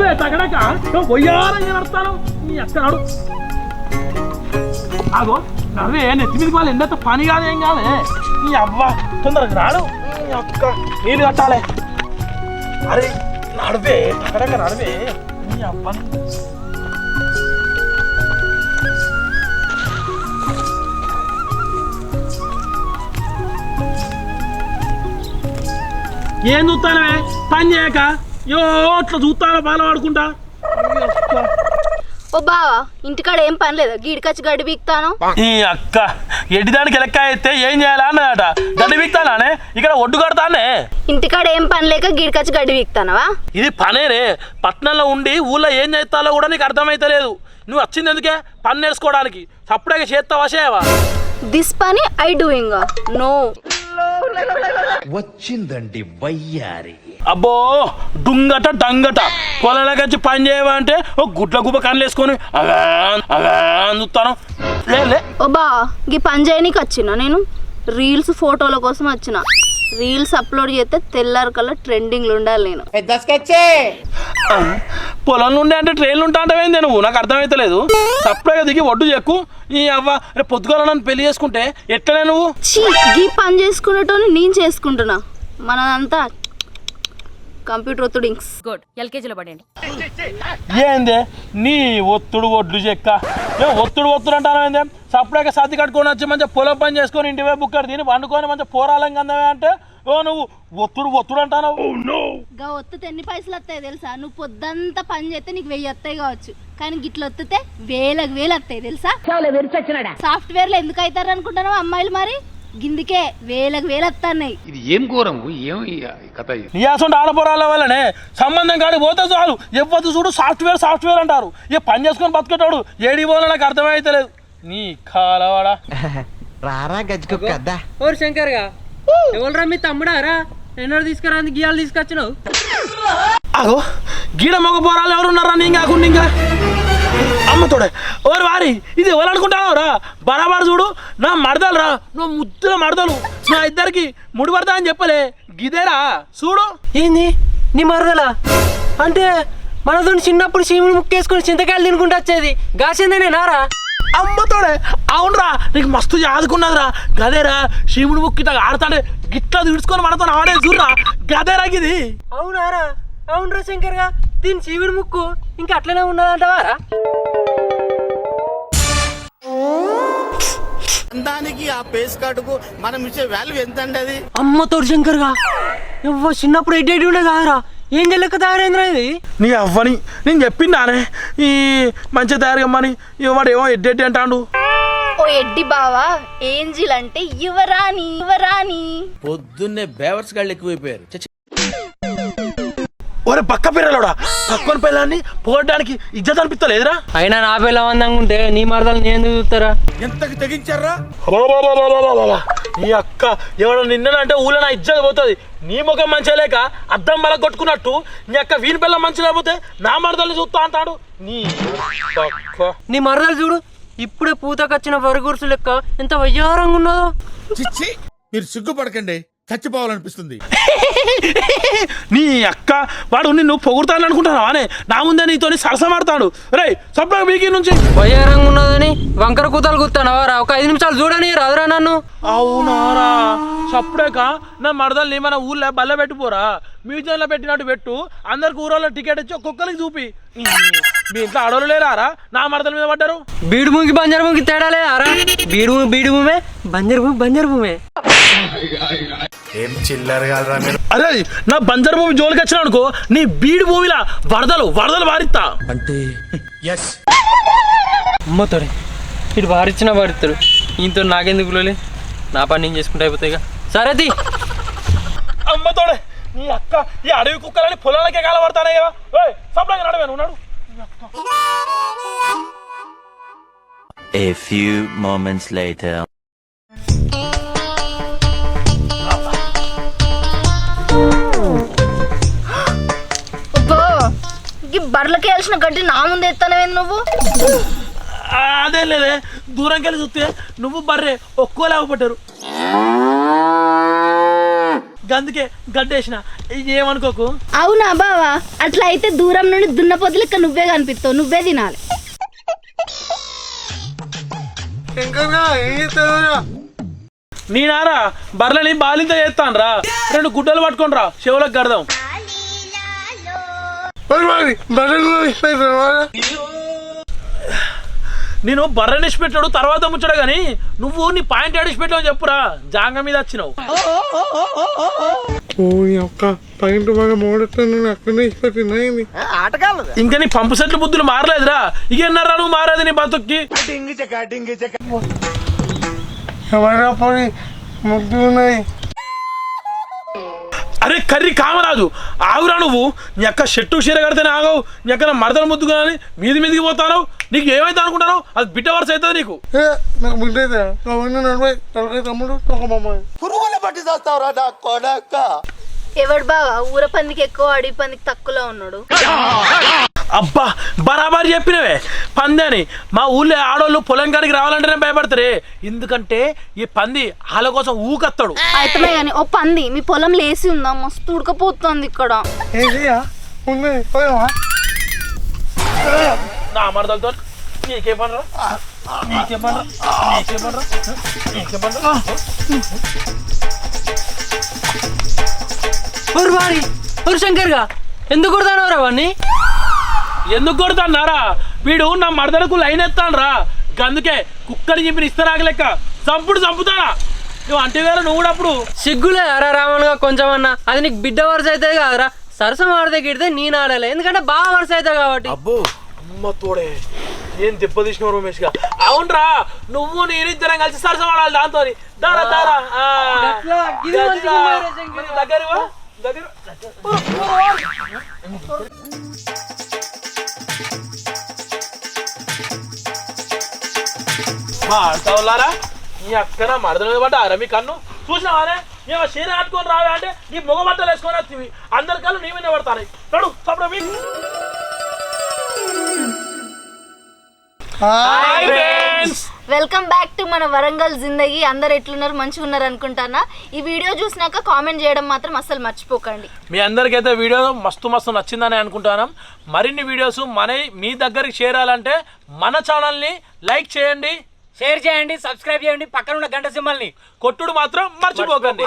నడవే తగడక పొయ్యారంగా నడతాను నీ అక్క నడు ఆగో నడవే నెత్తి మీదకి వాళ్ళు ఎంతో పని కాదేం కాదే నీ అవ్వ తొందరగా రాడు నీ అక్క నీళ్ళు కట్టాలి అరే నడవే తగడక నడవే నీ అవ్వని ఏం చూస్తానవే పని చేయక యో అట్లా చూస్తానో బాగా పడుకుంటా ఓ బావా ఇంటికాడ ఏం పని లేదా గీడికొచ్చి గడ్డి బీక్తాను ఈ అక్క ఎడ్డిదానికి లెక్క అయితే ఏం చేయాలా అన్నదట గడ్డి బీక్తానే ఇక్కడ ఒడ్డు కడతానే ఇంటికాడ ఏం పని లేక గీడికొచ్చి గడ్డి బీక్తానవా ఇది పనేనే పట్టణంలో ఉండి ఊళ్ళో ఏం చేస్తాలో కూడా నీకు అర్థమైతలేదు నువ్వు వచ్చింది ఎందుకే పని నేర్చుకోవడానికి సప్పుడే చేస్తావా చేయవా దిస్ పని ఐ డూయింగ్ నో వచ్చిందండి వయ్యారి అబ్బో డుంగట డంగట పొలంలోకి వచ్చి పని చేయవా అంటే ఓ గుడ్ల గుబ్బ కళ్ళు వేసుకొని అలా చూస్తాను లే ఓ బావా గీ పని చేయనీకి వచ్చిన నేను రీల్స్ ఫోటోల కోసం వచ్చిన రీల్స్ అప్లోడ్ చేస్తే తెల్లారి కల్లా ట్రెండింగ్లు ఉండాలి నేను పొలంలో ఉండే అంటే ట్రైన్లు ఉంటా అంటావేంది నువ్వు నాకు అర్థమైతలేదు సప్లైగా దిగి ఒడ్డు చెక్కు ఈ అవ్వ రేపు పొద్దుగాల నన్ను పెళ్లి చేసుకుంటే ఎట్లనే నువ్వు గీ పని చేసుకునేటోని నేను చేసుకుంటున్నా మనదంతా కంప్యూటర్ ఒత్తుడింగ్స్ గుడ్ ఎల్కేజీలో పడండి ఏందే నీ ఒత్తుడు ఒడ్లు చెక్క ఒత్తుడు అంటాను ఏందే సప్లైగా సర్ది కట్టుకొని వచ్చి మంచిగా పొలం పని చేసుకొని ఇంటి వైపు బుక్కడు తిని వండుకొని మంచిగా పోరాలంగా అందవే అంటే ఓ నువ్వు ఒత్తుడు అంటాను గా ఒత్తుతే ఎన్ని పైసలు వస్తాయి తెలుసా నువ్వు పొద్దంతా పని చేస్తే నీకు 1000 వస్తాయి కావచ్చు కానీ గిట్ల ఒత్తుతే వేలకు వేలు వస్తాయి తెలుసా సాఫ్ట్వేర్ లో ఎందుకు అవుతారు అనుకుంటున్నావు అమ్మాయిలు మరి గిందికే వేలకు వేలు వస్తున్నాయి ఇది ఏం ఘోరం ఏం కథ నియాసం ఆడపోరాల వల్లనే సంబంధం కాడి పోతే చాలు ఎవ్వరు చూడు సాఫ్ట్వేర్ అంటారు ఇక పని చేసుకొని బతికేటాడు ఏడి పోలో నాకు అర్థమైతలేదు నీ కాలవాడా రారా గజ్జుకొక్క ఓరు శంకర్గా ఎవరురా మీ తమ్ముడారా ఎన్నో తీసుకురా గియాలు తీసుకొచ్చినావు అగో గీడ మగ పోరాలు ఎవరున్నారా నీ కాకుండా ఇంకా అమ్మతోడే ఓరు వారి ఇది ఎవరు అనుకుంటావు రా బరాబర్ చూడు నా మడదలు రా నువ్వు ముద్దుల మడదలు నా ఇద్దరికి ముడి పడతా అని చెప్పలే గిదేరా చూడు ఏంది నీ మరదలా అంటే మనతో చిన్నప్పుడు చీముడు ముక్కేసుకుని చింతకాయలు తినుకుంటూ వచ్చేది గాసిందేనే నారా అమ్మతోడే అవునరా నీకు మస్తు యాదుకున్నదిరా గదేరా శివుడు ముక్కి ఆడతాడే గిట్లా తీడ్చుకొని మనతో ఆడే చూడరా గదేరా ఇది అవునారా అవునరా శంకర్గా దీని చీవిడి ముక్కు ఇంకా అట్లనే ఉన్నదంటవారా దానికి ఆ పేస్ కార్డుకు మనం ఇచ్చే వాల్యూ ఎంత అండి అది అమ్మతోడు శంకర్గా ఎవ్వ చిన్నప్పుడు ఎడ్డెడ్డి ఉండే కాదురా ఏం చెల్లెక్క తయారైందిరా ఇది నీ అవ్వని నేను చెప్పిందానే ఈ మంచిగా తయారుగమ్మని వాడు ఏమో ఎడ్డెడ్డి అంటాడు ఓ ఎడ్డి బావా ఏంజిల్ అంటే యువరాణి పొద్దున్నే బేవర్స్ గాళ్ళు ఎక్కువైపోయారు ఒరే పక్క పిల్లలోడా పక్కన పిల్లాన్ని పోగొట్టడానికి ఇజ్జత్ అనిపిస్తలేదురా అయినా నా పిల్ల అందంగా ఉంటే నీ మరదలు నేను చూస్తారా ఎంతకు తెగించారా నీ అక్క ఎవడో నిన్నంటే ఊళ్ళో నా ఇజ్జత్ పోతుంది నీ ముఖం మంచిగా లేక అద్దం బల కొట్టుకున్నట్టు నీ అక్క వీని పిల్ల మంచి లేకపోతే నా మరదల్ని చూస్తా అంటాడు నీ నీ మరదలు చూడు ఇప్పుడే పూతకొచ్చిన వరుగురుసు లెక్క ఎంత వయ్యారంగా ఉన్నదో చిచ్చి మీరు సిగ్గుపడకండి చచ్చిపోవాలనిపిస్తుంది నీ అక్క వాడు నిన్ను పొగుడుతాను అనుకుంటున్నావా అనే నా ముందే నీతో సరసమాడతాడు రే సప్లై వీకి నుంచి వయ్యారంగా ఉన్నదని వంకర కూతలు కూతానవారా ఒక 5 నిమిషాలు చూడని రాదురా నన్ను అవునారా సప్పుడేక నా మరదల్ని మన ఊళ్ళో బల్ల పెట్టిపోరా మ్యూజియంలో పెట్టినట్టు పెట్టు అందరికి ఊరోళ్ళ టికెట్ ఇచ్చి ఒక్కొక్కరికి చూపి మీ ఇంట్లో ఆడవాళ్ళు లేరారా నా మరదల మీద పడ్డారు బీడు భూమికి బంజరు భూమికి తేడా లేదారా బీడు భూమే బంజరు భూమే ఏం చిల్లర కాదురా మీరు అరే నా బంజరు భూమి జోలికి వచ్చినా అనుకో నీ బీడు భూమిలా వరదలు వారిస్తా అంటే ఎస్ అమ్మతోడే ఇటు వారిస్తాడు ఈయనతో నాకెందుకు లోలే నా పని నేను చేసుకుంటే అయిపోతాయిగా సరేది అమ్మతోడే నీ అక్క ఈ అడవి కుక్కలని పొలాలకే కాలబడతానే కదా సప్లై నడవే నువ్వు నడు A few moments later. బర్లకి వెళ్ళిన గడ్డి నా ముందు ఎత్తానవేంది నువ్వు అదే లేదే దూరంకి వెళ్ళి చూస్తే నువ్వు బర్రే ఒక్కో లేకపోతారు గందుకే గడ్డేసిన ఏమనుకోకు. అవునా బావా, అట్లా అయితే దూరం నుండి దున్నపోతు లెక్క నువ్వే కనిపిస్తావు, నువ్వే తినాలి. నేనారా బర్రెని బాలింత చేస్తాను రా, 2 గుడ్డలు పట్టుకొని రా, చెవులకు గడదాం. నేను బర్రెని ఇచ్చిపెట్టాడు తర్వాత ముచ్చడు కానీ నువ్వు నీ పాయింట్ ఏడిచిపెట్టావు చెప్పురా, జాంగ మీద వచ్చినావు. ఇంకా నీ పంపు సెట్లు బుద్ధులు మారలేదురా, ఇక ఎన్నారా నువ్వు మారేది నీ బతుక్కి. అరే కర్రీ కామరాజు ఆగురా, నువ్వు నీ అక్క షెట్టు చీర కడితేనే ఆగవు, నీ అక్క మరదలు ముద్దు కానీ మీదికి పోతావు. నీకు ఏమైతే అనుకుంటావు, అది బిడ్డ వరుస అవుతుంది నీకు. పురుగులు పట్టి చేస్తావురా నా కొడక. ఎవడు బావా ఊర పందికి ఎక్కువ అడవి పందికి తక్కువలో ఉన్నాడు? అబ్బా బరాబరి చెప్పినవే పంది అని. మా ఊళ్ళో ఆడోళ్ళు పొలం కాడికి రావాలంటేనే భయపడతారే, ఎందుకంటే ఈ పంది వాళ్ళ కోసం ఊకత్తాడు. అయితే కానీ ఓ పంది మీ పొలం లేసి ఉందా, మస్తు ఉడకపోతుంది ఇక్కడ. నా మరదలతో నీకేమనరా, నీకేమనరా, నీకేమనరా, నీకేమనరా. శంకర్గా ఎందుకు కొడతానవరా వాడిని? ఎందుకు కొడతాన్నారా, వీడు నా మరదలకు లైన్ ఎత్తాను రా, అందుకే కుక్కని చెప్పిన ఇస్తరాక లెక్క చంపుతారా. నువ్వు అంటే వేరే నువ్వు కూడా అప్పుడు సిగ్గులే అరా రామన్గా కొంచెం అన్నా, అది నీకు బిడ్డ వరుస అవుతుంది కాదురా. సరసం ఆడితే గిడితే నేను ఆడాలి, ఎందుకంటే బాగా వరుస అవుతావు కాబట్టి. అమ్మ తోడే ఏం దెబ్బతీసినావు రమేష్ గా. అవునరా, నువ్వు నేను ఇద్దరం కలిసి సరసం ఆడాలి దాంతో. దారా దారా దగ్గర దగ్గర ఆడతావులారా, నీ అక్కన మరద మీద పడ్డ అరమి కన్ను చూసినావానే. మేము చీర కట్టుకొని రావే అంటే నీ మొగ బట్టలు వేసుకొని వస్తుంది, అందరి కళ్ళు నీ మీద పడతాయి. నడు తప్పుడు వెల్కమ్ బ్యాక్ టు మన వరంగల్ జిందగీ. అందరు ఎట్లున్నారు, మంచిగా ఉన్నారు అనుకుంటానా. ఈ వీడియో చూసినాక కామెంట్ చేయడం మాత్రం అస్సలు మర్చిపోకండి. మీ అందరికైతే వీడియో మస్తు నచ్చిందని అనుకుంటున్నాం. మరిన్ని వీడియోస్ మీ దగ్గరికి చేరాలంటే మన ఛానల్ని లైక్ చేయండి, షేర్ చేయండి, సబ్స్క్రైబ్ చేయండి, పక్కన ఉన్న గంట సింబల్ని కొట్టుడు మాత్రం మర్చిపోకండి.